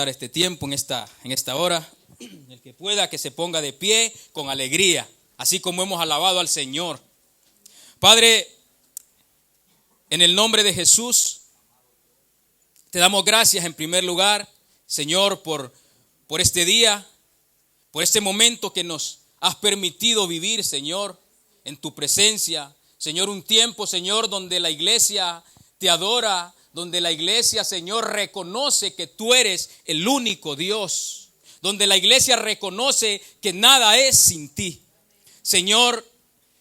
disfrutar este tiempo en esta hora. El que pueda, que se ponga de pie con alegría, así como hemos alabado al Señor. Padre, en el nombre de Jesús, te damos gracias en primer lugar, Señor, por este día, por este momento que nos has permitido vivir, Señor, en tu presencia. Señor, un tiempo, Señor, donde la iglesia te adora, donde la iglesia, Señor, reconoce que tú eres el único Dios, donde la iglesia reconoce que nada es sin ti. Señor,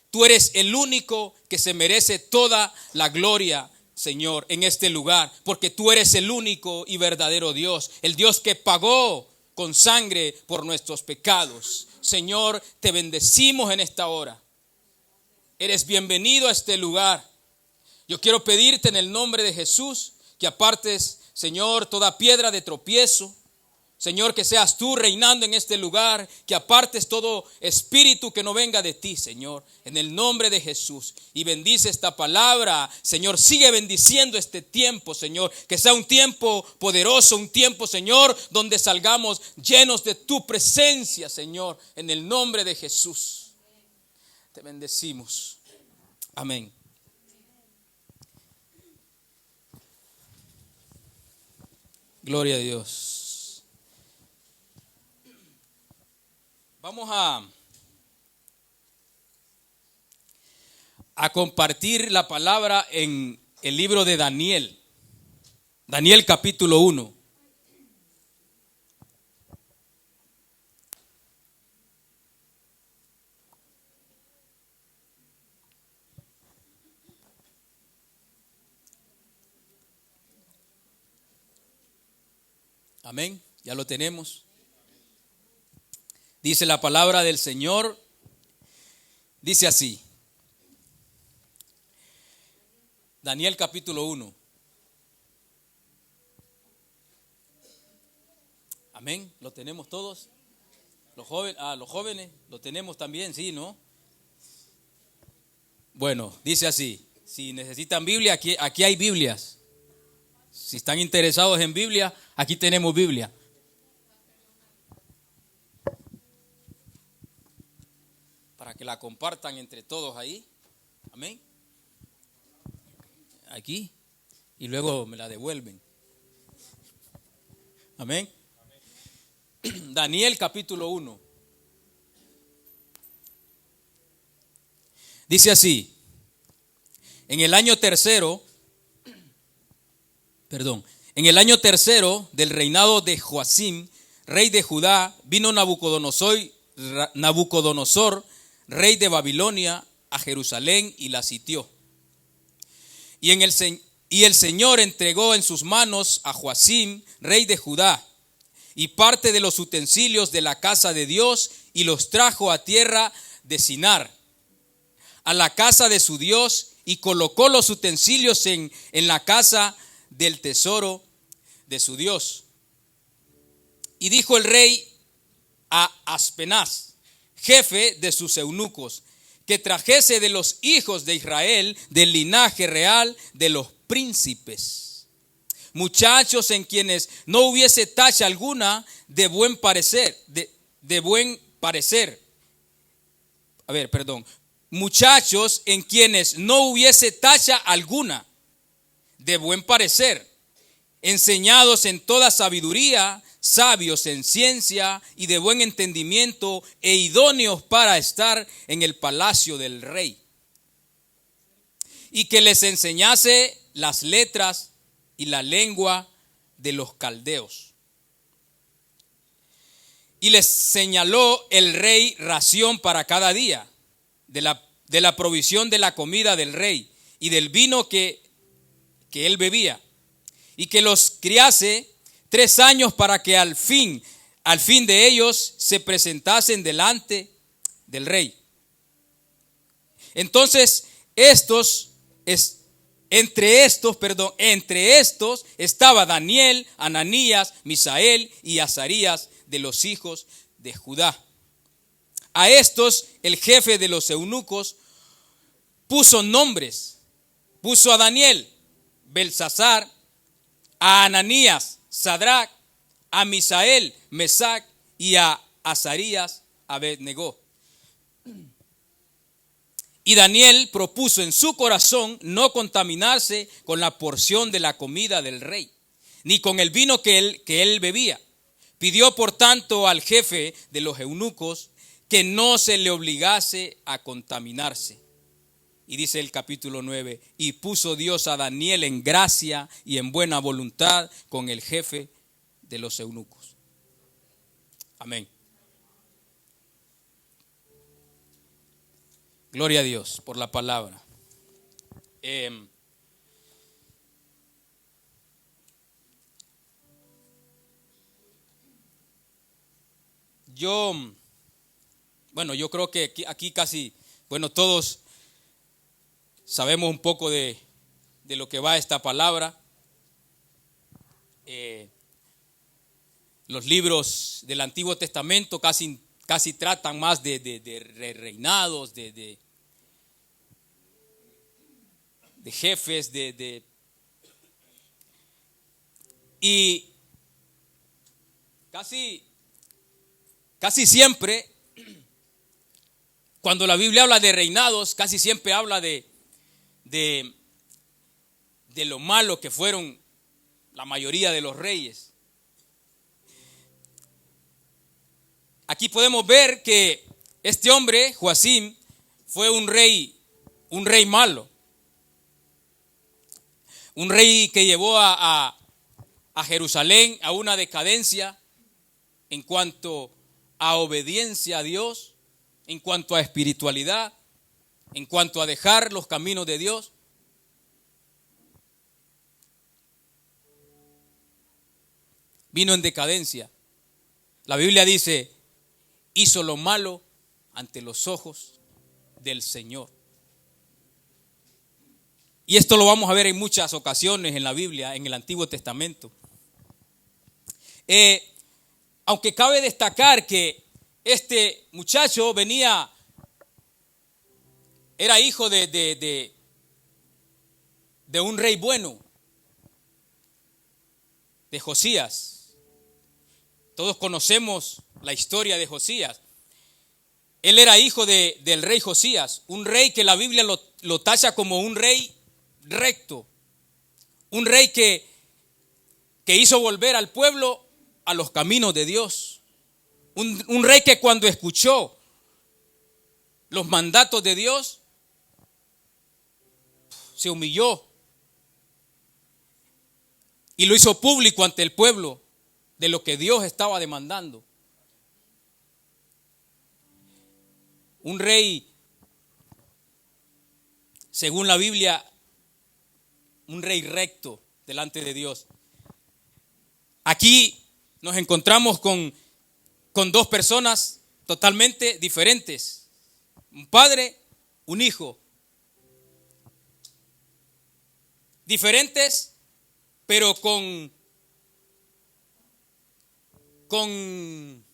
tú eres el único que se merece toda la gloria, Señor, en este lugar, porque tú eres el único y verdadero Dios, el Dios que pagó con sangre por nuestros pecados. Señor, te bendecimos en esta hora. Eres bienvenido a este lugar. Yo quiero pedirte en el nombre de Jesús que apartes, Señor, toda piedra de tropiezo. Señor, que seas tú reinando en este lugar, que apartes todo espíritu que no venga de ti, Señor, en el nombre de Jesús. Y bendice esta palabra, Señor, sigue bendiciendo este tiempo, Señor, que sea un tiempo poderoso, un tiempo, Señor, donde salgamos llenos de tu presencia, Señor, en el nombre de Jesús. Te bendecimos. Amén. Gloria a Dios. Vamos a compartir la palabra en el libro de Daniel. Daniel capítulo 1. Amén, ya lo tenemos. Dice la palabra del Señor, dice así. Daniel capítulo 1. Amén, lo tenemos todos. Los jóvenes, lo tenemos también, sí, ¿no? Bueno, dice así. Si necesitan Biblia, aquí hay Biblias. Si están interesados en Biblia, aquí tenemos Biblia. Para que la compartan entre todos ahí. Amén. Aquí. Y luego me la devuelven. Amén. Daniel capítulo 1. Dice así. En el año tercero del reinado de Joacim, rey de Judá, vino Nabucodonosor, rey de Babilonia, a Jerusalén y la sitió. Y el Señor entregó en sus manos a Joacim, rey de Judá, y parte de los utensilios de la casa de Dios, y los trajo a tierra de Sinar, a la casa de su Dios, y colocó los utensilios en la casa del tesoro de su Dios. Y dijo el rey a Aspenaz, jefe de sus eunucos, que trajese de los hijos de Israel, del linaje real de los príncipes, muchachos en quienes no hubiese tacha alguna, de buen parecer, muchachos en quienes no hubiese tacha alguna, de buen parecer, enseñados en toda sabiduría, sabios en ciencia y de buen entendimiento, e idóneos para estar en el palacio del rey. Y que les enseñase las letras y la lengua de los caldeos. Y les señaló el rey ración para cada día, de la provisión de la comida del rey y del vino que él bebía, y que los criase 3 años para que al fin de ellos se presentasen delante del rey. Entonces entre estos estaba Daniel, Ananías, Misael y Azarías, de los hijos de Judá. A estos el jefe de los eunucos puso nombres. Puso a Daniel, Belsasar, a Ananías, Sadrach, a Misael, Mesac y a Azarías, Abednego. Y Daniel propuso en su corazón no contaminarse con la porción de la comida del rey, ni con el vino que él bebía. Pidió por tanto al jefe de los eunucos que no se le obligase a contaminarse. Y dice el capítulo 9, y puso Dios a Daniel en gracia y en buena voluntad con el jefe de los eunucos. Amén. Gloria a Dios por la palabra. Yo creo que aquí casi, todos sabemos un poco de lo que va esta palabra. Los libros del Antiguo Testamento casi tratan más de reinados, de jefes, y casi siempre, cuando la Biblia habla de reinados, casi siempre habla de lo malo que fueron la mayoría de los reyes. Aquí podemos ver que este hombre, Joacim, fue un rey malo. Un rey que llevó a Jerusalén a una decadencia en cuanto a obediencia a Dios, en cuanto a espiritualidad, en cuanto a dejar los caminos de Dios. Vino en decadencia. La Biblia dice, hizo lo malo ante los ojos del Señor. Y esto lo vamos a ver en muchas ocasiones en la Biblia, en el Antiguo Testamento. Aunque cabe destacar que este muchacho era hijo de un rey bueno, de Josías. Todos conocemos la historia de Josías. Él era hijo del rey Josías, un rey que la Biblia lo tacha como un rey recto, un rey que hizo volver al pueblo a los caminos de Dios, un rey que cuando escuchó los mandatos de Dios se humilló y lo hizo público ante el pueblo de lo que Dios estaba demandando. Un rey, según la Biblia, un rey recto delante de Dios. Aquí nos encontramos con dos personas totalmente diferentes. Un padre, un hijo. Diferentes, pero con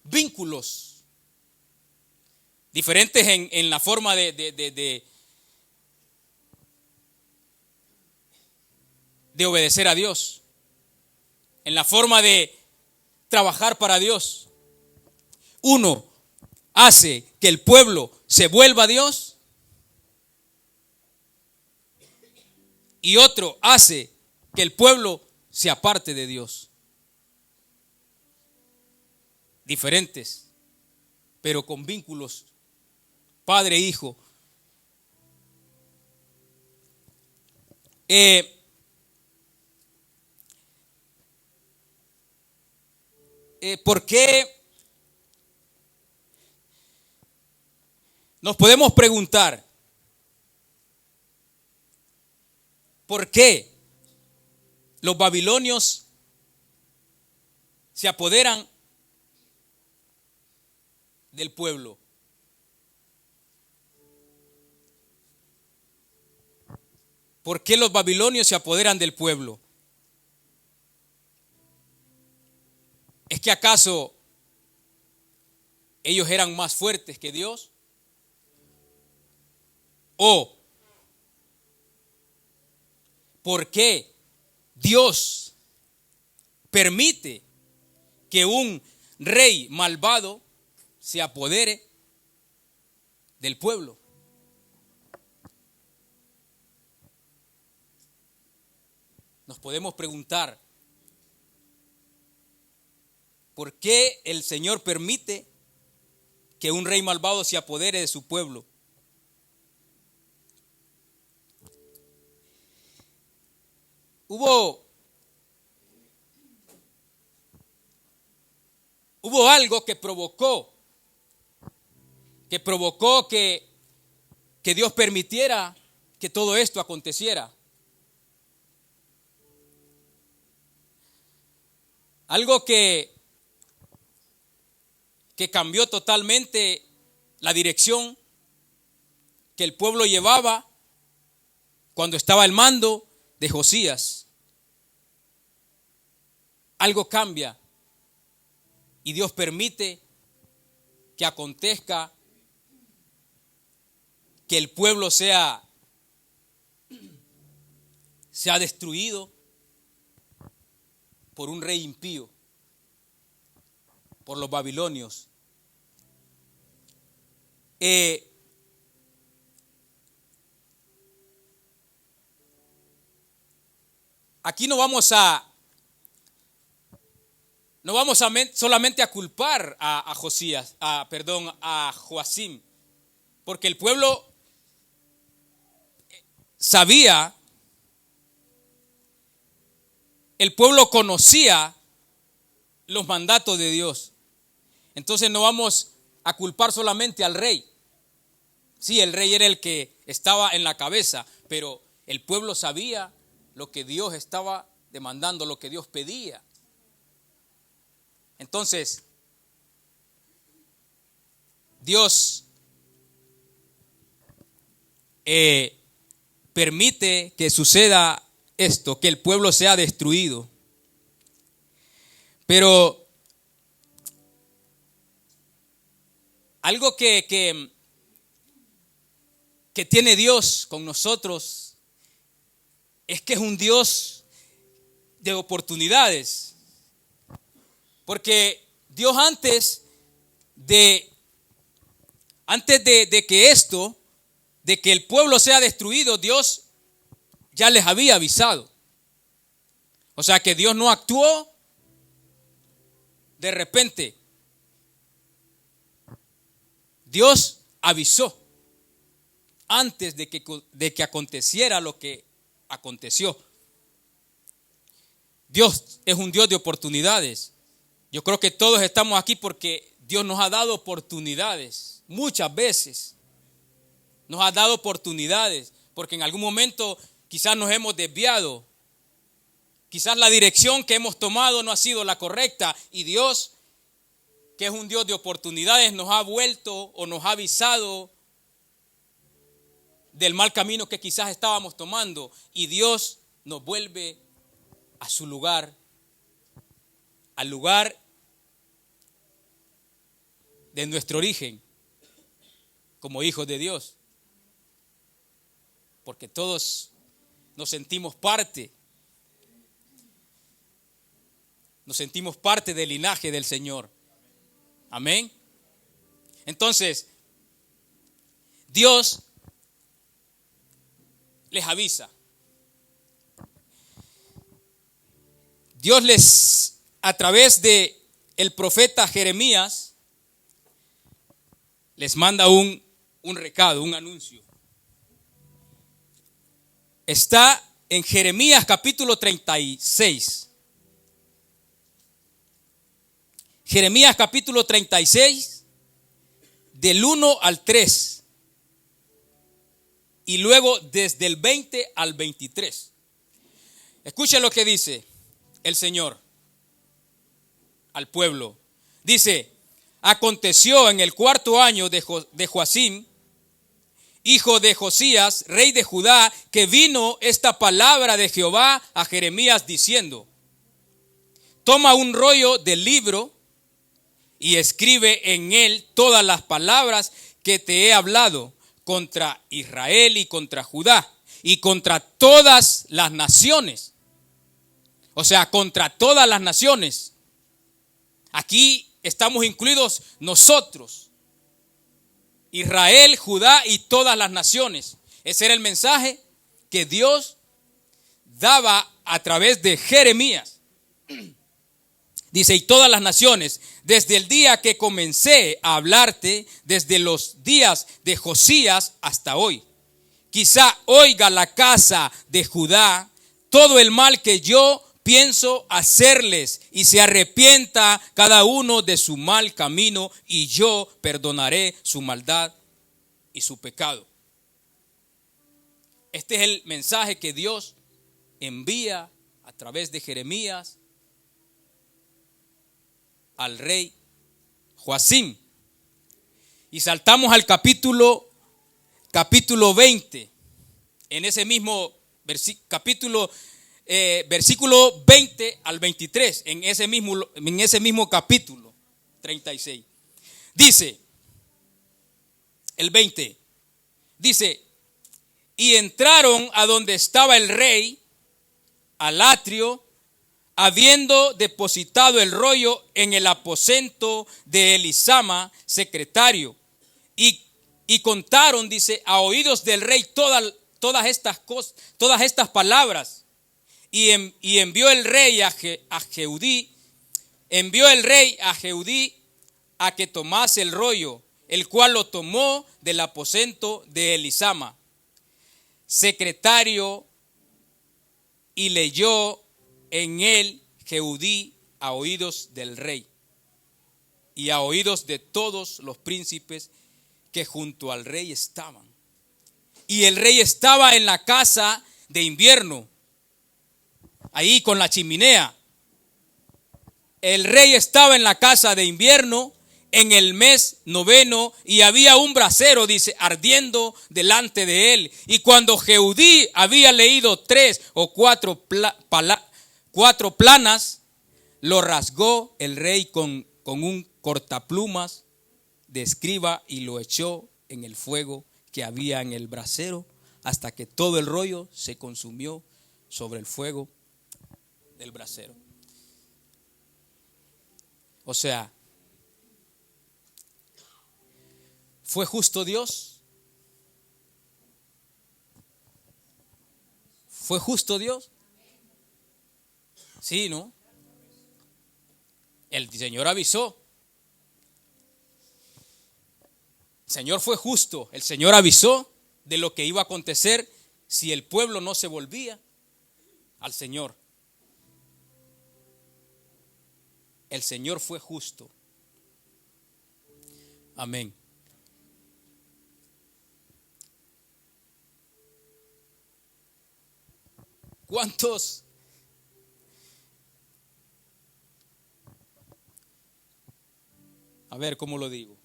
vínculos. Diferentes en la forma de obedecer a Dios, en la forma de trabajar para Dios. Uno hace que el pueblo se vuelva a Dios y otro hace que el pueblo se aparte de Dios. Diferentes, pero con vínculos, padre e hijo. ¿Por qué? Nos podemos preguntar, ¿por qué los babilonios se apoderan del pueblo? ¿Por qué los babilonios se apoderan del pueblo? ¿Es que acaso ellos eran más fuertes que Dios? ¿O por qué Dios permite que un rey malvado se apodere del pueblo. Nos podemos preguntar, ¿por qué el Señor permite que un rey malvado se apodere de su pueblo? Hubo algo que provocó que Dios permitiera que todo esto aconteciera. Algo que cambió totalmente la dirección que el pueblo llevaba cuando estaba al mando de Josías. Algo cambia y Dios permite que acontezca que el pueblo sea destruido por un rey impío, por los babilonios. Aquí no vamos solamente a culpar a Joacim, porque el pueblo sabía, el pueblo conocía los mandatos de Dios. Entonces no vamos a culpar solamente al rey. Sí, el rey era el que estaba en la cabeza, pero el pueblo sabía lo que Dios estaba demandando, lo que Dios pedía. Entonces, Dios permite que suceda esto, que el pueblo sea destruido. Pero algo que tiene Dios con nosotros es que es un Dios de oportunidades. Porque Dios antes de que el pueblo sea destruido, Dios ya les había avisado. O sea que Dios no actuó de repente. Dios avisó antes de que aconteciera lo que aconteció. Dios es un Dios de oportunidades. Yo creo que todos estamos aquí porque Dios nos ha dado oportunidades. Muchas veces nos ha dado oportunidades porque en algún momento quizás nos hemos desviado. Quizás la dirección que hemos tomado no ha sido la correcta y Dios, que es un Dios de oportunidades, nos ha vuelto o nos ha avisado del mal camino que quizás estábamos tomando y Dios nos vuelve a su lugar, al lugar de nuestro origen como hijos de Dios, porque todos nos sentimos parte del linaje del Señor. Amén. Entonces, Dios les avisa. Dios les, a través de el profeta Jeremías, les manda un recado, un anuncio. Está en Jeremías capítulo 36. Jeremías capítulo 36, del 1 al 3. Y luego desde el 20 al 23. Escuchen lo que dice el Señor al pueblo. Dice: aconteció en el 4º año de Joacim, hijo de Josías, rey de Judá, que vino esta palabra de Jehová a Jeremías diciendo: toma un rollo del libro y escribe en él todas las palabras que te he hablado contra Israel y contra Judá y contra todas las naciones. O sea, contra todas las naciones. Aquí estamos incluidos nosotros, Israel, Judá y todas las naciones. Ese era el mensaje que Dios daba a través de Jeremías. Dice, y todas las naciones, desde el día que comencé a hablarte, desde los días de Josías hasta hoy. Quizá oiga la casa de Judá todo el mal que yo pienso hacerles y se arrepienta cada uno de su mal camino y yo perdonaré su maldad y su pecado. Este es el mensaje que Dios envía a través de Jeremías al rey Joacim. Y saltamos al capítulo 20. En ese mismo versículo 20 al 23, en ese mismo capítulo 36. Dice, el 20, dice, y entraron a donde estaba el rey, al atrio, habiendo depositado el rollo en el aposento de Elisama, secretario, y contaron, dice, a oídos del rey todas estas cosas, todas estas palabras. Y envió el rey a Jehudí a que tomase el rollo, el cual lo tomó del aposento de Elisama, secretario, y leyó en él Jehudí a oídos del rey y a oídos de todos los príncipes que junto al rey estaban. Y el rey estaba en la casa de invierno, ahí con la chimenea. El rey estaba en la casa de invierno en el mes 9 y había un brasero, dice, ardiendo delante de él. Y cuando Jehudí había leído 3 o 4 planas, lo rasgó el rey con un cortaplumas de escriba y lo echó en el fuego que había en el brasero hasta que todo el rollo se consumió sobre el fuego del brasero. O sea, ¿fue justo Dios? ¿Fue justo Dios? Sí, ¿no? El Señor avisó. El Señor fue justo. El Señor avisó de lo que iba a acontecer si el pueblo no se volvía al Señor. El Señor fue justo. Amén. ¿Cuántos a ver cómo lo digo?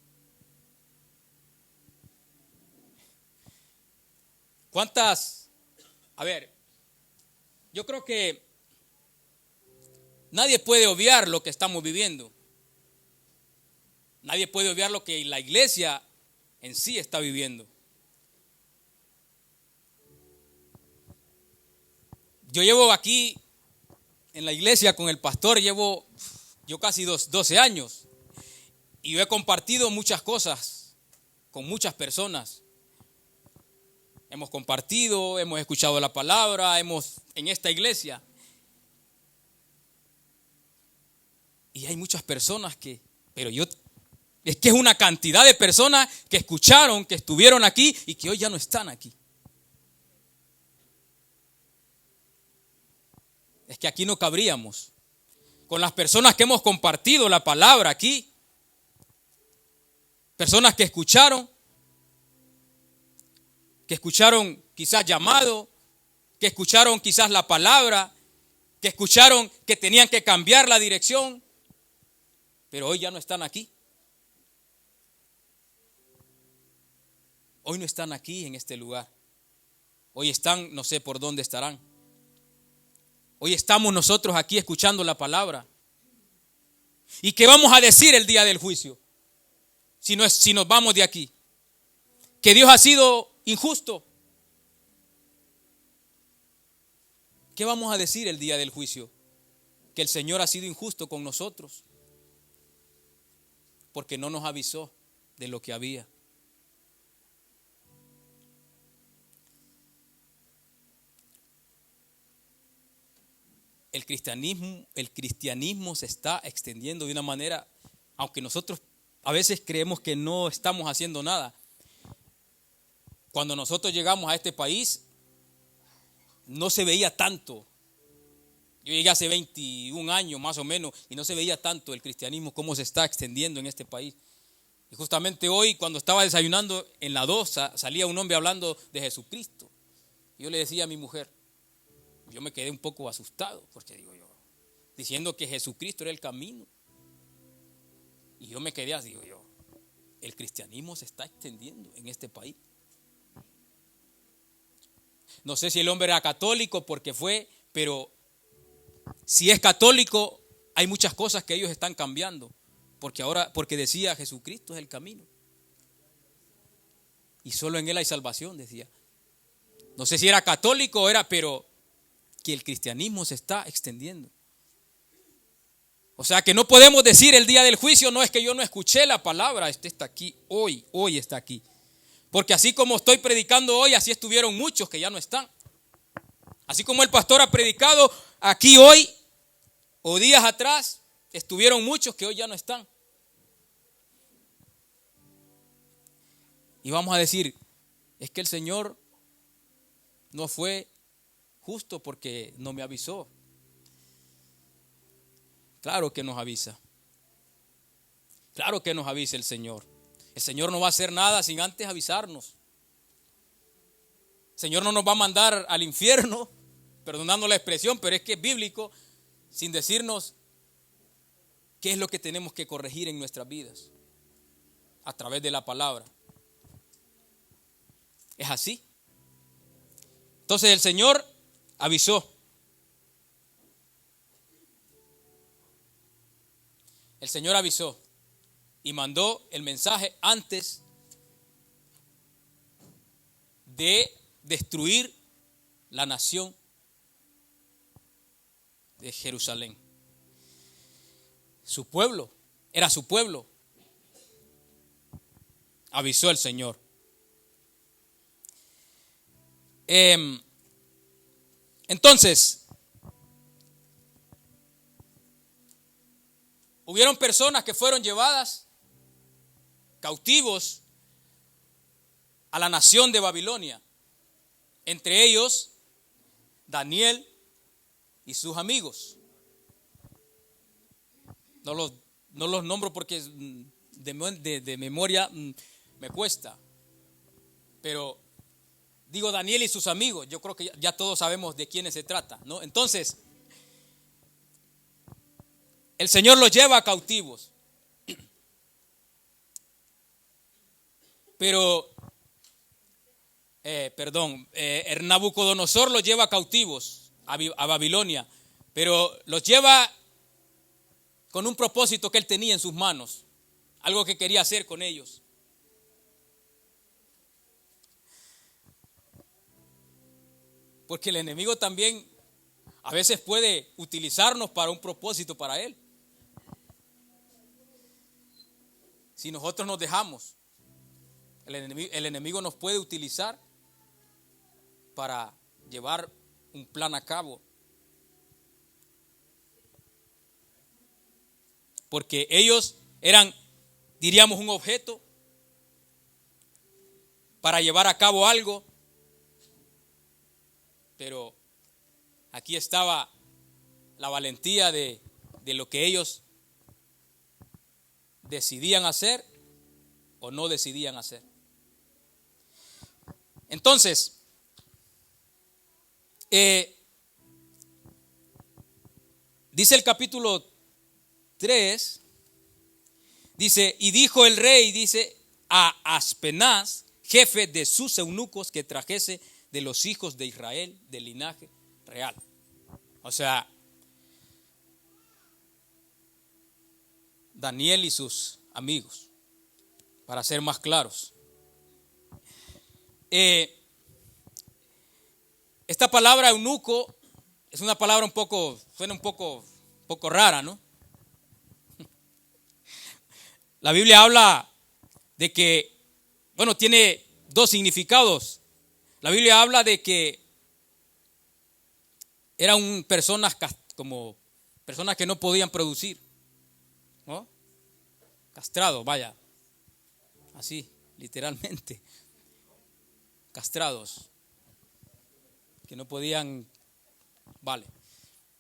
¿Cuántas? A ver, yo creo que nadie puede obviar lo que estamos viviendo. Nadie puede obviar lo que la iglesia en sí está viviendo. Yo llevo aquí en la iglesia con el pastor, llevo yo casi 12 años y yo he compartido muchas cosas con muchas personas. Hemos compartido, hemos escuchado la palabra, en esta iglesia. Y hay muchas personas es que es una cantidad de personas que escucharon, que estuvieron aquí y que hoy ya no están aquí. Es que aquí no cabríamos. Con las personas que hemos compartido la palabra aquí, personas que escucharon quizás llamado, que escucharon quizás la palabra, que escucharon que tenían que cambiar la dirección, pero hoy ya no están aquí. Hoy no están aquí en este lugar. Hoy están, no sé por dónde estarán. Hoy estamos nosotros aquí escuchando la palabra. ¿Y qué vamos a decir el día del juicio? Si nos vamos de aquí. Que Dios ha sido injusto. ¿Qué vamos a decir el día del juicio? Que el Señor ha sido injusto con nosotros. porque no nos avisó de lo que había. El cristianismo se está extendiendo de una manera, aunque nosotros a veces creemos que no estamos haciendo nada. Cuando nosotros llegamos a este país, no se veía tanto. Yo llegué hace 21 años más o menos y no se veía tanto el cristianismo cómo se está extendiendo en este país. Y justamente hoy, cuando estaba desayunando en la 2, salía un hombre hablando de Jesucristo. Y yo le decía a mi mujer, yo me quedé un poco asustado, porque digo yo, diciendo que Jesucristo era el camino. Y yo me quedé así, digo yo, el cristianismo se está extendiendo en este país. No sé si el hombre era católico porque fue, pero si es católico, hay muchas cosas que ellos están cambiando. Porque decía Jesucristo es el camino. Y solo en él hay salvación, decía. No sé si era católico o era, pero que el cristianismo se está extendiendo. O sea que no podemos decir el día del juicio, no es que yo no escuché la palabra, este está aquí hoy está aquí. Porque así como estoy predicando hoy, así estuvieron muchos que ya no están. Así como el pastor ha predicado aquí hoy o días atrás, estuvieron muchos que hoy ya no están. Y vamos a decir, es que el Señor no fue justo porque no me avisó. Claro que nos avisa. Claro que nos avisa el Señor. El Señor no va a hacer nada sin antes avisarnos. El Señor no nos va a mandar al infierno, perdonando la expresión, pero es que es bíblico, sin decirnos qué es lo que tenemos que corregir en nuestras vidas a través de la palabra. Es así. Entonces el Señor avisó. El Señor avisó y mandó el mensaje antes de destruir la nación de Jerusalén. Su pueblo, era su pueblo. Avisó el Señor. Entonces, hubieron personas que fueron llevadas cautivos a la nación de Babilonia. Entre ellos, Daniel y sus amigos. No los nombro porque de memoria me cuesta. Pero digo Daniel y sus amigos. Yo creo que ya todos sabemos de quiénes se trata, ¿no? Entonces, el Señor los lleva cautivos. Pero, Nabucodonosor los lleva cautivos a Babilonia. Pero los lleva con un propósito que él tenía en sus manos. Algo que quería hacer con ellos. Porque el enemigo también a veces puede utilizarnos para un propósito para él. Si nosotros nos dejamos, el enemigo nos puede utilizar para llevar un plan a cabo. Porque ellos eran, diríamos, un objeto para llevar a cabo algo. Pero aquí estaba la valentía de lo que ellos decidían hacer o no decidían hacer. Entonces, dice el capítulo 3, dice, y dijo el rey, dice, a Aspenaz, jefe de sus eunucos, que trajese de los hijos de Israel, del linaje real. O sea, Daniel y sus amigos, para ser más claros. Esta palabra eunuco es una palabra suena un poco rara, ¿no? La Biblia habla de que, bueno, tiene dos significados. La Biblia habla de que eran personas como personas que no podían producir, ¿no? Castrados, vaya, así, literalmente, castrados, que no podían, vale,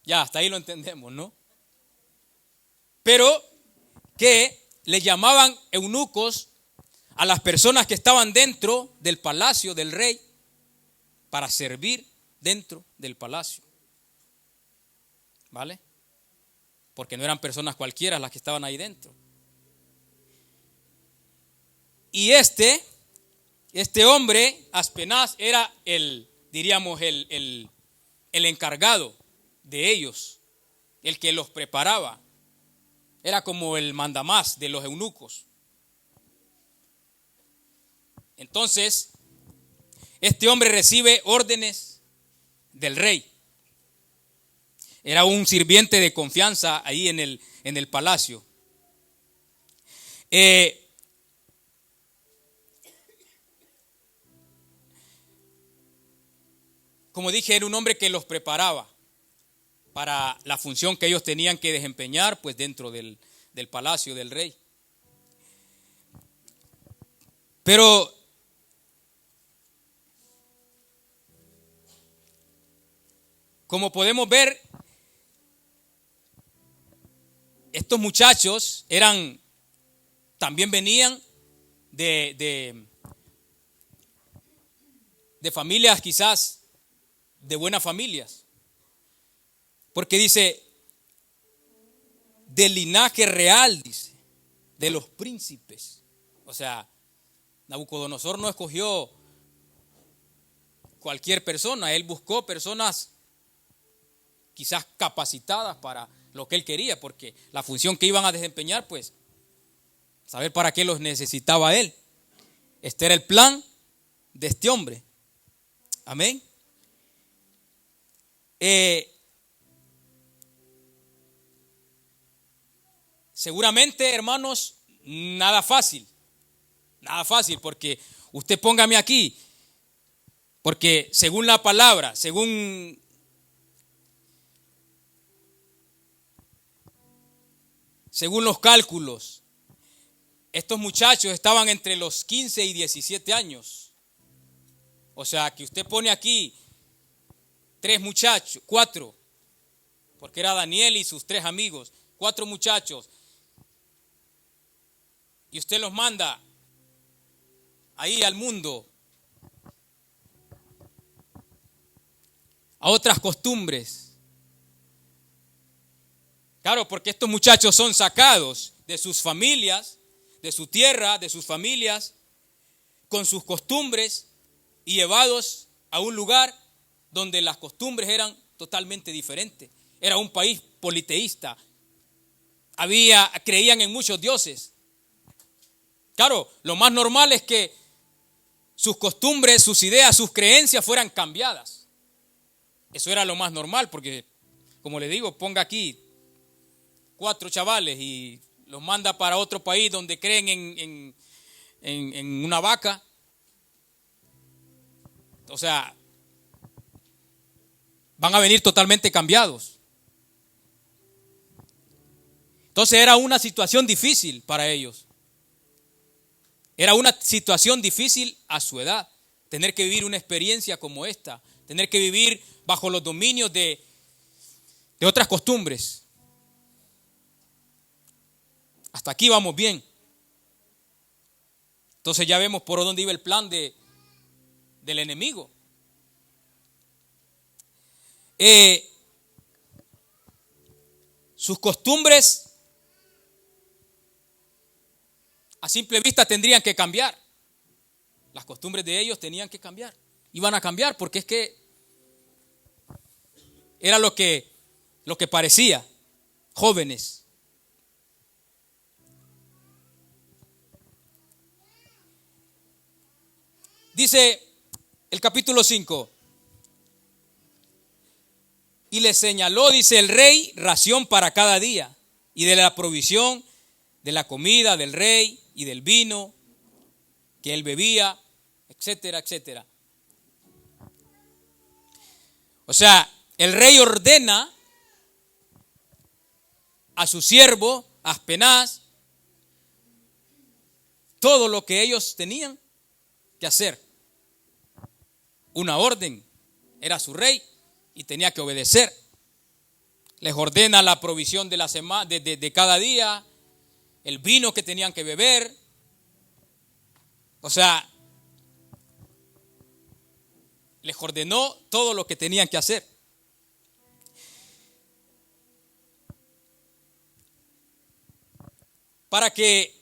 ya, hasta ahí lo entendemos, ¿no? Pero que le llamaban eunucos a las personas que estaban dentro del palacio del rey para servir dentro del palacio, ¿vale? Porque no eran personas cualquiera las que estaban ahí dentro. Y este hombre, Aspenaz, era diríamos, el encargado de ellos, el que los preparaba. Era como el mandamás de los eunucos. Entonces, este hombre recibe órdenes del rey. Era un sirviente de confianza ahí en el palacio. Como dije, era un hombre que los preparaba para la función que ellos tenían que desempeñar, pues dentro del palacio del rey. Pero como podemos ver, estos muchachos también venían de familias, quizás de buenas familias. Porque dice, del linaje real, dice, de los príncipes. O sea, Nabucodonosor no escogió cualquier persona, él buscó personas quizás capacitadas para lo que él quería, porque la función que iban a desempeñar, pues, saber para qué los necesitaba él. Este era el plan de este hombre. Amén. Seguramente, hermanos, nada fácil, porque usted póngame aquí, porque según la palabra, según los cálculos, estos muchachos estaban entre los 15 y 17 años. O sea, que usted pone aquí 4, porque era Daniel y sus 3 amigos, 4 muchachos, y usted los manda ahí al mundo, a otras costumbres. Claro, porque estos muchachos son sacados de sus familias, de su tierra, de sus familias, con sus costumbres y llevados a un lugar donde las costumbres eran totalmente diferentes. Era un país politeísta. Creían en muchos dioses. Claro, lo más normal es que sus costumbres, sus ideas, sus creencias fueran cambiadas. Eso era lo más normal, porque, como le digo, ponga aquí 4 chavales y los manda para otro país donde creen en una vaca. O sea, van a venir totalmente cambiados. Entonces era una situación difícil para ellos. Era una situación difícil a su edad, tener que vivir una experiencia como esta, tener que vivir bajo los dominios de otras costumbres. Hasta aquí vamos bien. Entonces ya vemos por dónde iba el plan del enemigo. Sus costumbres a simple vista tendrían que cambiar. Las costumbres de ellos tenían que cambiar. Iban a cambiar porque es que era lo que parecía. Jóvenes. Dice el capítulo 5. Y le señaló, dice el rey, ración para cada día, y de la provisión de la comida del rey y del vino que él bebía, etcétera, etcétera. O sea, el rey ordena a su siervo, Aspenaz, todo lo que ellos tenían que hacer. Una orden, era su rey y tenía que obedecer. Les ordena la provisión de la semana, de cada día, el vino que tenían que beber. O sea, les ordenó todo lo que tenían que hacer. Para que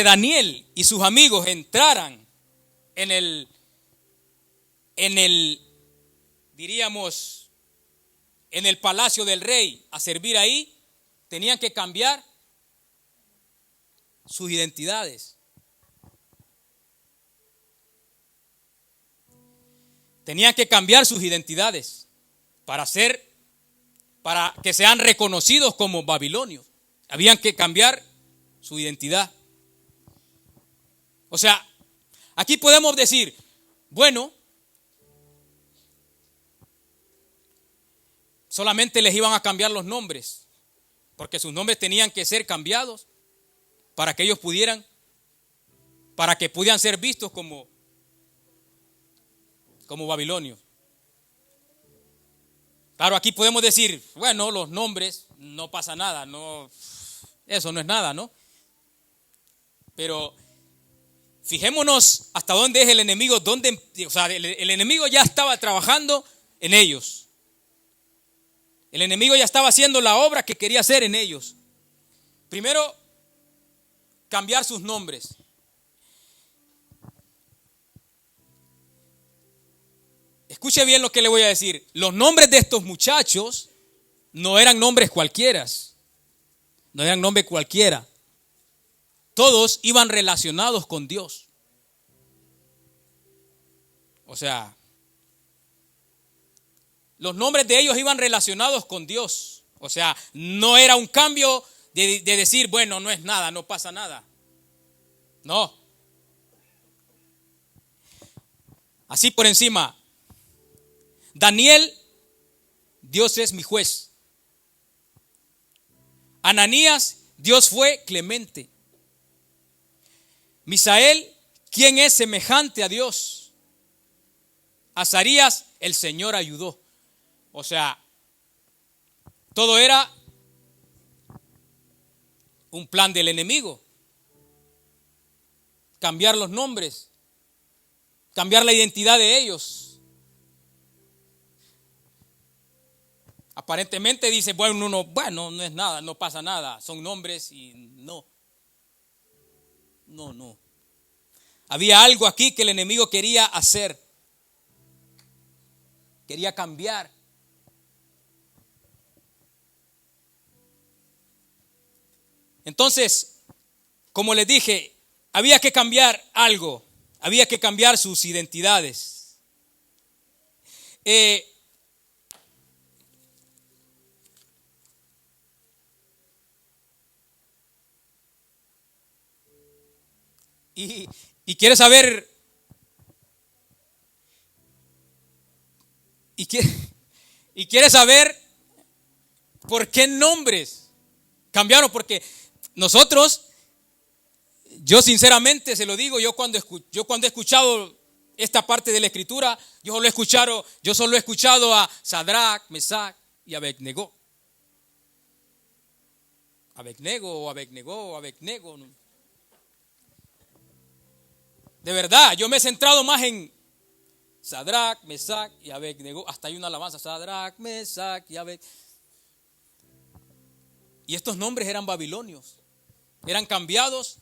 Daniel y sus amigos entraran en el, diríamos, en el palacio del rey a servir ahí, tenían que cambiar sus identidades. Tenían que cambiar sus identidades para que sean reconocidos como babilonios. Habían que cambiar su identidad. O sea, aquí podemos decir, bueno, solamente les iban a cambiar los nombres, porque sus nombres tenían que ser cambiados para que ellos pudieran ser vistos como babilonios. Claro, aquí podemos decir, bueno, los nombres, no pasa nada, no, eso no es nada, ¿no? Pero fijémonos hasta dónde es el enemigo, o sea, el enemigo ya estaba trabajando en ellos. El enemigo ya estaba haciendo la obra que quería hacer en ellos. Primero, cambiar sus nombres. Escuche bien lo que le voy a decir. Los nombres de estos muchachos no eran nombres cualquiera. No eran nombres cualquiera. Todos iban relacionados con Dios. O sea, los nombres de ellos iban relacionados con Dios. O sea, no era un cambio de decir, bueno, no es nada, no pasa nada. No. Así por encima. Daniel, Dios es mi juez. Ananías, Dios fue clemente. Misael, ¿quién es semejante a Dios? Azarías, el Señor ayudó. O sea, todo era un plan del enemigo. Cambiar los nombres, cambiar la identidad de ellos. Aparentemente dice, bueno, no es nada, no pasa nada, son nombres y no. Había algo aquí que el enemigo quería hacer. Quería cambiar. Entonces, como les dije, había que cambiar algo. Había que cambiar sus identidades. Y quiere saber, y quiere saber por qué nombres cambiaron, porque nosotros, yo sinceramente se lo digo, yo cuando he escuchado esta parte de la escritura, yo solo he escuchado a Sadrach, Mesach y Abednego. Abednego. De verdad, yo me he centrado más en Sadrach, Mesach y Abednego. Hasta hay una alabanza, Sadrach, Mesach y Abednego. Y estos nombres eran babilonios. Eran cambiados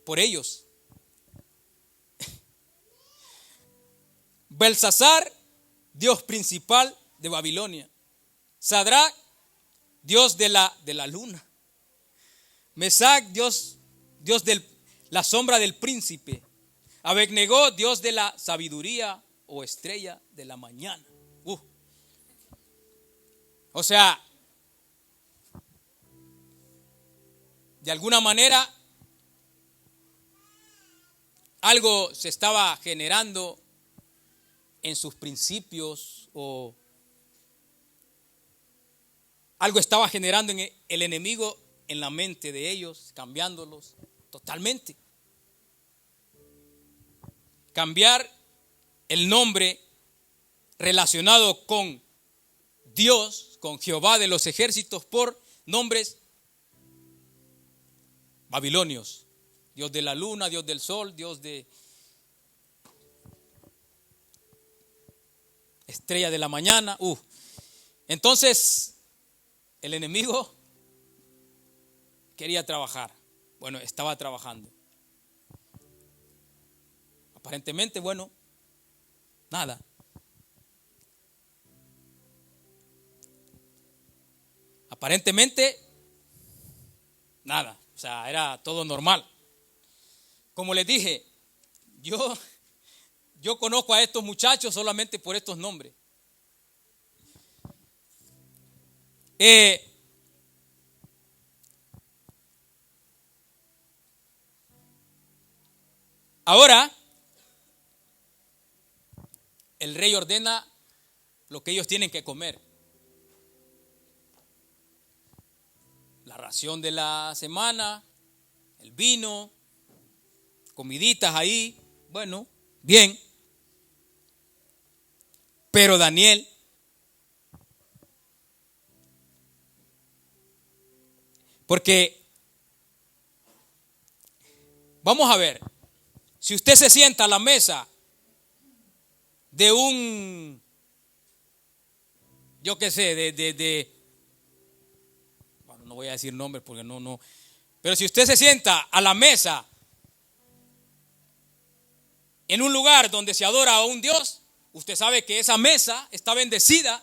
por ellos. Belsasar, dios principal de Babilonia. Sadrach, dios de la luna. Mesach, dios de la sombra del príncipe. Abednego, dios de la sabiduría o estrella de la mañana. O sea, de alguna manera algo se estaba generando en sus principios o algo estaba generando en el enemigo en la mente de ellos, cambiándolos totalmente. Cambiar el nombre relacionado con Dios, con Jehová de los ejércitos, por nombres babilonios. Dios de la luna, Dios del sol, Dios de estrella de la mañana. Entonces, el enemigo quería trabajar. Bueno, estaba trabajando. Aparentemente, bueno, nada. Aparentemente, nada. O sea, era todo normal. Como les dije, yo conozco a estos muchachos solamente por estos nombres. Ahora, el rey ordena lo que ellos tienen que comer. La ración de la semana, el vino, comiditas ahí, bueno, bien. Pero Daniel porque vamos a ver, si usted se sienta a la mesa de un, yo qué sé, bueno, no voy a decir nombres porque no, pero si usted se sienta a la mesa en un lugar donde se adora a un Dios, usted sabe que esa mesa está bendecida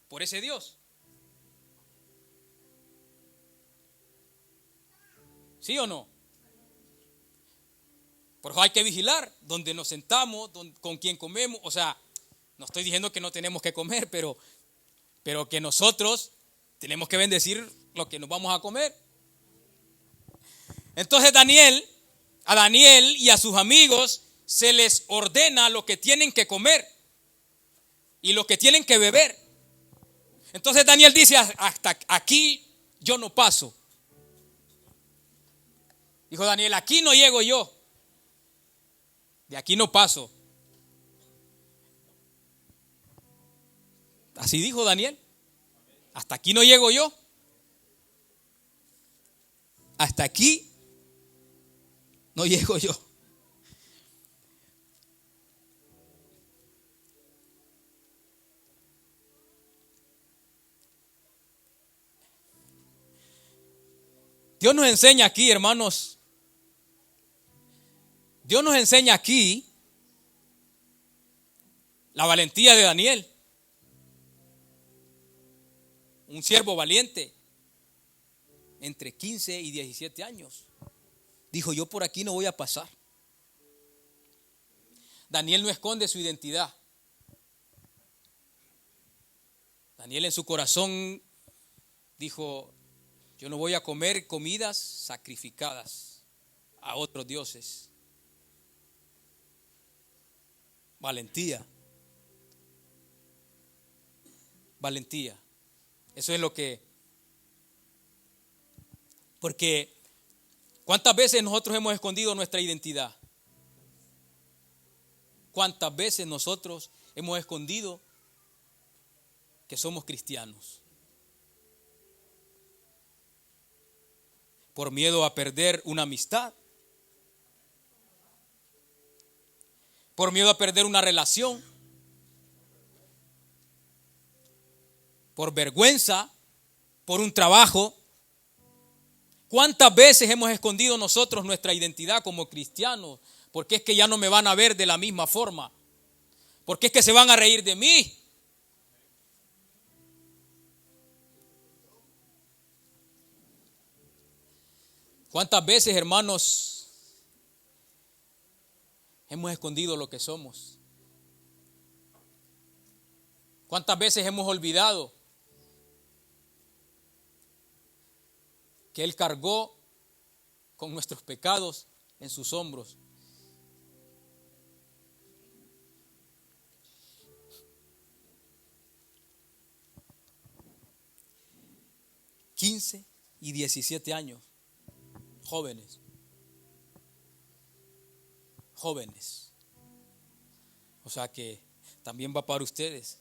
por ese Dios. ¿Sí o no? Por eso hay que vigilar donde nos sentamos, con quién comemos. O sea, no estoy diciendo que no tenemos que comer, pero que nosotros tenemos que bendecir lo que nos vamos a comer. Entonces a Daniel y a sus amigos se les ordena lo que tienen que comer y lo que tienen que beber. Entonces Daniel dice, hasta aquí yo no paso. Dijo Daniel, aquí no llego yo. De aquí no paso. Así dijo Daniel. Hasta aquí no llego yo. Hasta aquí no llego yo. Dios nos enseña aquí, hermanos. Dios nos enseña aquí la valentía de Daniel. Un siervo valiente, entre 15 y 17 años. Dijo, yo por aquí no voy a pasar. Daniel no esconde su identidad. Daniel en su corazón dijo, yo no voy a comer comidas sacrificadas a otros dioses. Valentía. Valentía. Eso es lo que... Porque ¿cuántas veces nosotros hemos escondido nuestra identidad? ¿Cuántas veces nosotros hemos escondido que somos cristianos? Por miedo a perder una amistad. Por miedo a perder una relación. Por vergüenza. Por un trabajo. ¿Cuántas veces hemos escondido nosotros nuestra identidad como cristianos? Porque es que ya no me van a ver de la misma forma. Porque es que se van a reír de mí. ¿Cuántas veces, hermanos, hemos escondido lo que somos? ¿Cuántas veces hemos olvidado que Él cargó con nuestros pecados en sus hombros. Y 17 años, jóvenes. O sea que también va para ustedes,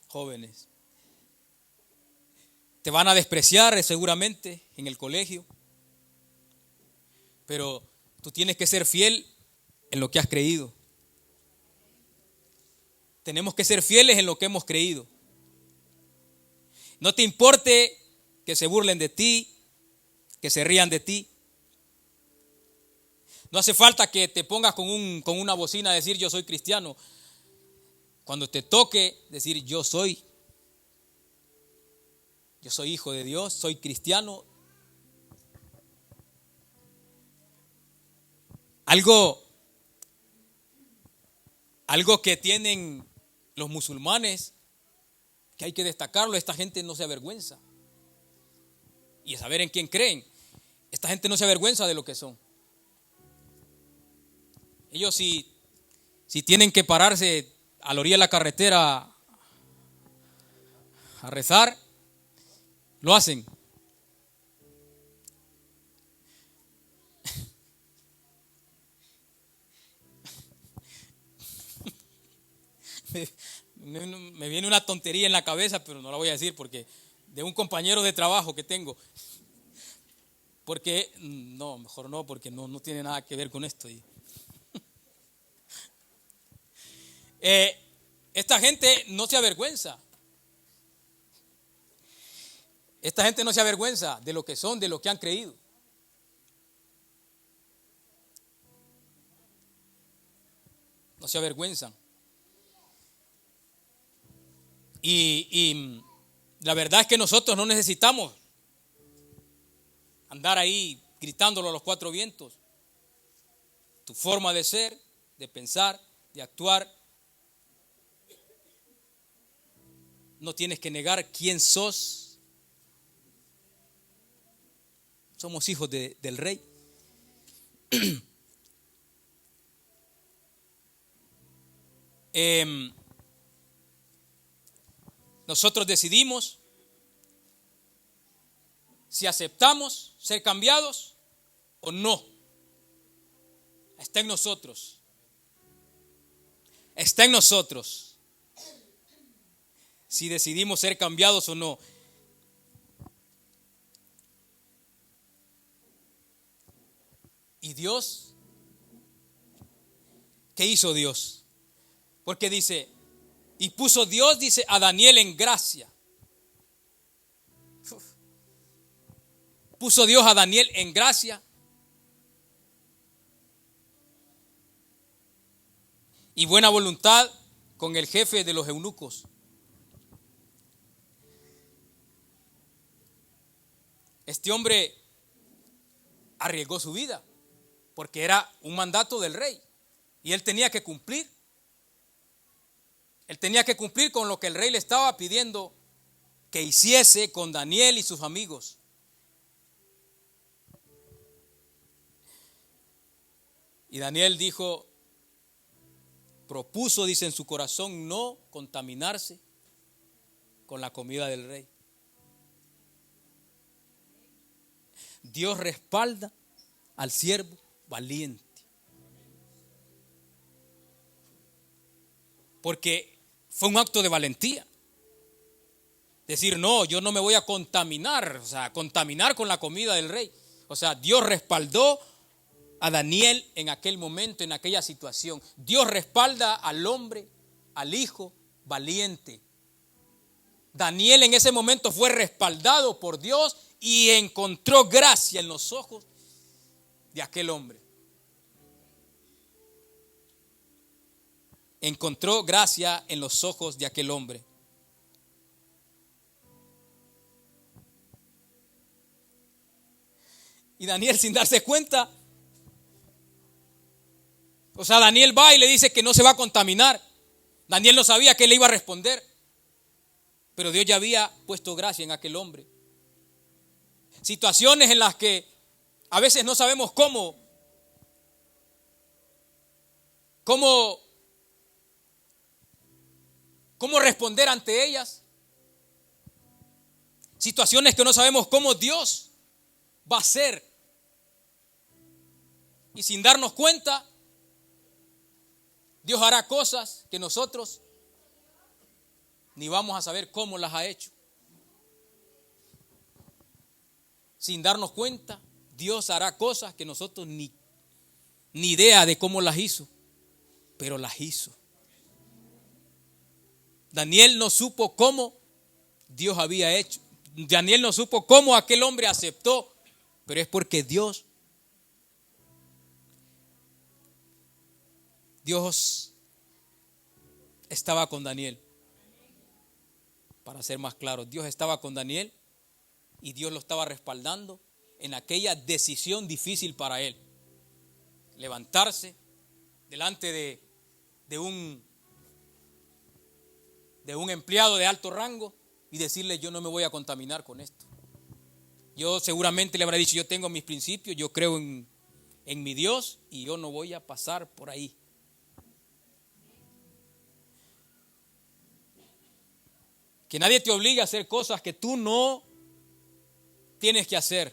jóvenes. Te van a despreciar seguramente en el colegio, pero tú tienes que ser fiel en lo que has creído. Tenemos que ser fieles en lo que hemos creído. No te importe que se burlen de ti, que se rían de ti. No hace falta que te pongas con una bocina a decir yo soy cristiano. Cuando te toque decir yo soy hijo de Dios, soy cristiano. Algo que tienen los musulmanes, que hay que destacarlo, esta gente no se avergüenza. Y a saber en quién creen. Esta gente no se avergüenza de lo que son. Ellos si tienen que pararse a la orilla de la carretera a rezar, lo hacen. Me viene una tontería en la cabeza, pero no la voy a decir porque de un compañero de trabajo que tengo. Porque, no, mejor no, porque no tiene nada que ver con esto. Esta gente no se avergüenza. Esta gente no se avergüenza de lo que son, de lo que han creído. No se avergüenzan. Y la verdad es que nosotros no necesitamos andar ahí gritándolo a los cuatro vientos. Tu forma de ser, de pensar, de actuar, no tienes que negar quién sos. Somos hijos del Rey. Nosotros decidimos si aceptamos ser cambiados o no. Está en nosotros. Está en nosotros. Si decidimos ser cambiados o no. ¿Y Dios? ¿Qué hizo Dios? Porque dice, y puso Dios, dice, a Daniel en gracia. Puso Dios a Daniel en gracia. Y buena voluntad con el jefe de los eunucos. Este hombre arriesgó su vida porque era un mandato del rey y él tenía que cumplir. Él tenía que cumplir con lo que el rey le estaba pidiendo que hiciese con Daniel y sus amigos. Y Daniel propuso, dice en su corazón, no contaminarse con la comida del rey. Dios respalda al siervo valiente. Porque fue un acto de valentía. Decir, no, yo no me voy a contaminar, contaminar con la comida del rey. Dios respaldó a Daniel en aquel momento, en aquella situación. Dios respalda al hombre, al hijo valiente. Daniel en ese momento fue respaldado por Dios y encontró gracia en los ojos de aquel hombre. Encontró gracia en los ojos de aquel hombre. Y Daniel, sin darse cuenta, Daniel va y le dice que no se va a contaminar. Daniel no sabía que le iba a responder, pero Dios ya había puesto gracia en aquel hombre. Situaciones en las que a veces no sabemos cómo responder ante ellas. Situaciones que no sabemos cómo Dios va a hacer. Y sin darnos cuenta, Dios hará cosas que nosotros ni vamos a saber cómo las ha hecho. Sin darnos cuenta, Dios hará cosas que nosotros ni idea de cómo las hizo, pero las hizo. Daniel no supo cómo Dios había hecho. Daniel no supo cómo aquel hombre aceptó, pero es porque Dios estaba con Daniel. Para ser más claro, Dios estaba con Daniel y Dios lo estaba respaldando en aquella decisión difícil para él. Levantarse delante de un empleado de alto rango y decirle: yo no me voy a contaminar con esto. Yo seguramente le habrá dicho: yo tengo mis principios, yo creo en mi Dios y yo no voy a pasar por ahí. Que nadie te obligue a hacer cosas que tú no tienes que hacer.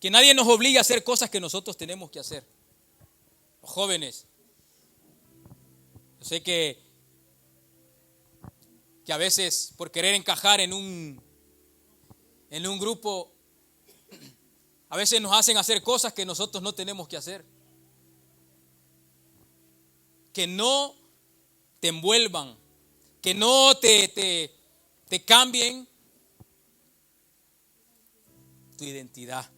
Que nadie nos obligue a hacer cosas que nosotros tenemos que hacer. Los jóvenes, yo sé que a veces por querer encajar en un grupo, a veces nos hacen hacer cosas que nosotros no tenemos que hacer. Que no te envuelvan, que no te cambien tu identidad,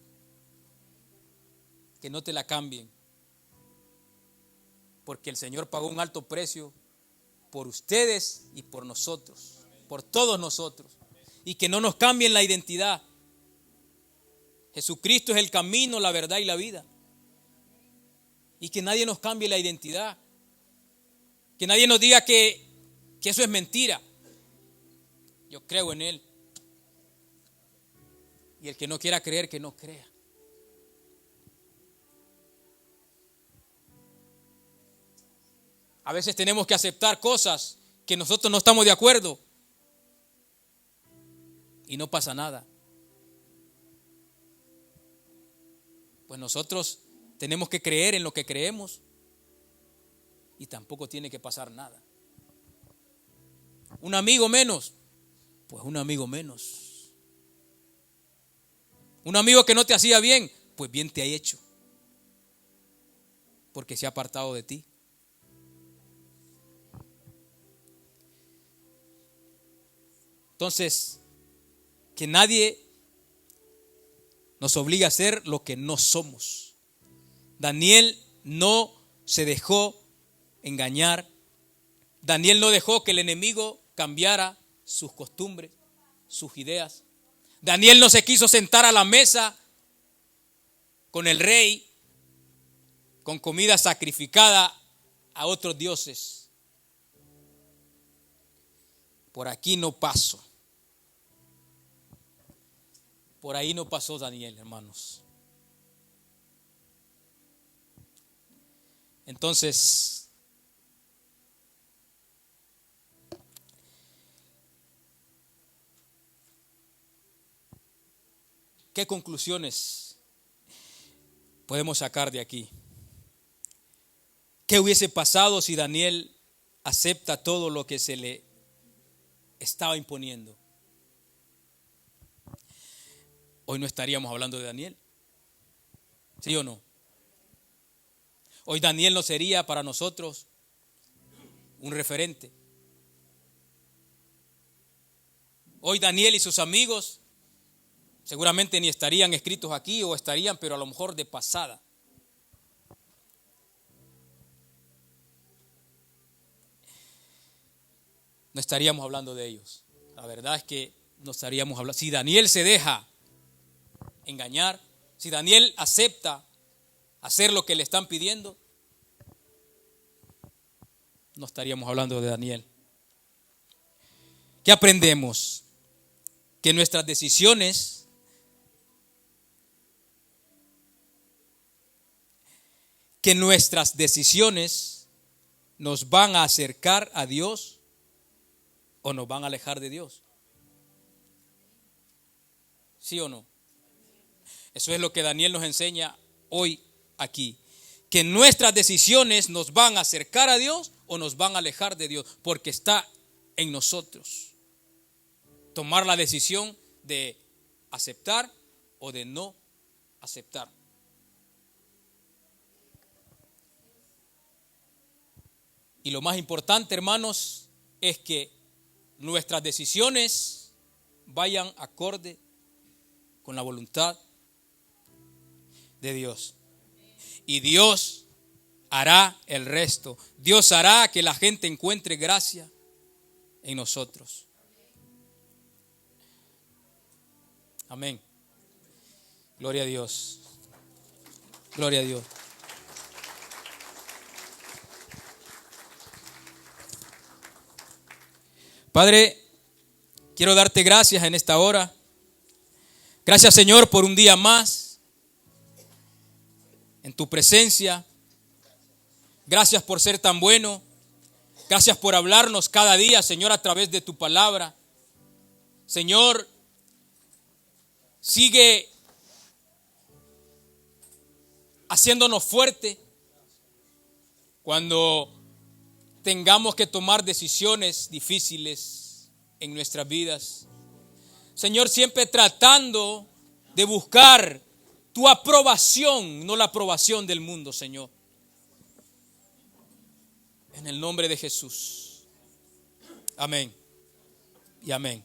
que no te la cambien, porque el Señor pagó un alto precio por ustedes y por nosotros, por todos nosotros, y que no nos cambien la identidad. Jesucristo es el camino, la verdad y la vida, y que nadie nos cambie la identidad, que nadie nos diga que eso es mentira. Yo creo en Él, y el que no quiera creer, que no crea. A veces tenemos que aceptar cosas que nosotros no estamos de acuerdo y no pasa nada. Pues nosotros tenemos que creer en lo que creemos y tampoco tiene que pasar nada. Un amigo menos, pues un amigo menos. Un amigo que no te hacía bien, pues bien te ha hecho, porque se ha apartado de ti. Entonces, que nadie nos obligue a hacer lo que no somos. Daniel no se dejó engañar. Daniel no dejó que el enemigo cambiara sus costumbres, sus ideas. Daniel no se quiso sentar a la mesa con el rey, con comida sacrificada a otros dioses. Por aquí no paso. Por ahí no pasó Daniel, hermanos. Entonces, ¿qué conclusiones podemos sacar de aquí? ¿Qué hubiese pasado si Daniel acepta todo lo que se le estaba imponiendo? Hoy no estaríamos hablando de Daniel, ¿sí o no? Hoy Daniel no sería para nosotros un referente. Hoy Daniel y sus amigos seguramente ni estarían escritos aquí, o estarían, pero a lo mejor de pasada. No estaríamos hablando de ellos. La verdad es que no estaríamos hablando. Si Daniel se deja engañar, si Daniel acepta hacer lo que le están pidiendo, no estaríamos hablando de Daniel. ¿Qué aprendemos? Que nuestras decisiones que nuestras decisiones nos van a acercar a Dios o nos van a alejar de Dios. ¿Sí o no? Eso es lo que Daniel nos enseña hoy aquí. Que nuestras decisiones nos van a acercar a Dios o nos van a alejar de Dios. Porque está en nosotros tomar la decisión de aceptar o de no aceptar. Y lo más importante, hermanos, es que nuestras decisiones vayan acorde con la voluntad de Dios. Y Dios hará el resto. Dios hará que la gente encuentre gracia en nosotros. Amén. Gloria a Dios. Gloria a Dios. Padre, quiero darte gracias en esta hora. Gracias, Señor, por un día más en tu presencia. Gracias por ser tan bueno. Gracias por hablarnos cada día, Señor, a través de tu palabra. Señor, sigue haciéndonos fuerte cuando tengamos que tomar decisiones difíciles en nuestras vidas. Señor, siempre tratando de buscar tu aprobación, no la aprobación del mundo, Señor. En el nombre de Jesús. Amén y amén.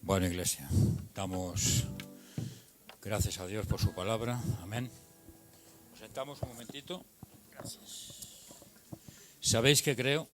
Bueno, iglesia, damos gracias a Dios por su palabra. Amén. Nos sentamos un momentito. Gracias. ¿Sabéis que creo?